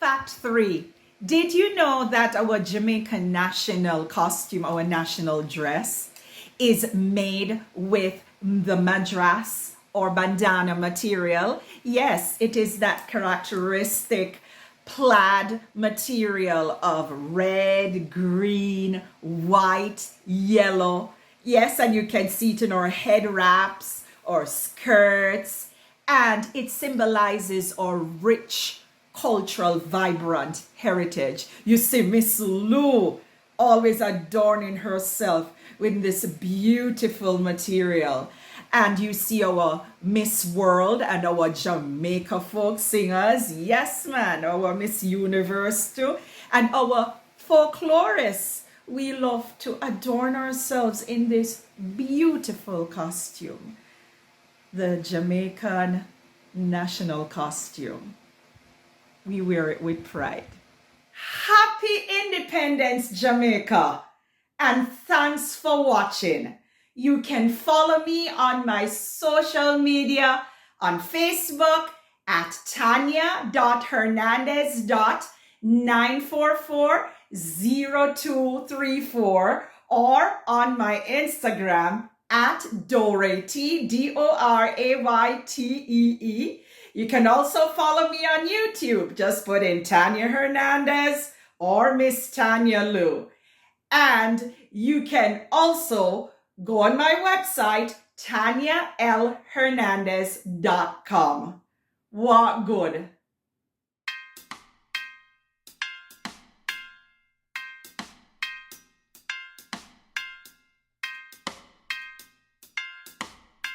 Fact 3. Did you know that our Jamaican national costume, our national dress, is made with the madras or bandana material? Yes, it is that characteristic plaid material of red, green, white, yellow. Yes, and you can see it in our head wraps or skirts, and it symbolizes our rich cultural, vibrant heritage. You see Miss Lou always adorning herself with this beautiful material. And you see our Miss World and our Jamaica folk singers. Yes, man, our Miss Universe too. And our folklorists. We love to adorn ourselves in this beautiful costume, the Jamaican national costume. We wear it with pride. Happy Independence, Jamaica! And thanks for watching. You can follow me on my social media on Facebook at tanya.hernandez.9440234 or on my Instagram at Doraytee, Doraytee. You can also follow me on YouTube. Just put in Tania Hernandez or Miss Tania Lou. And you can also go on my website, TaniaLHernandez.com. What good?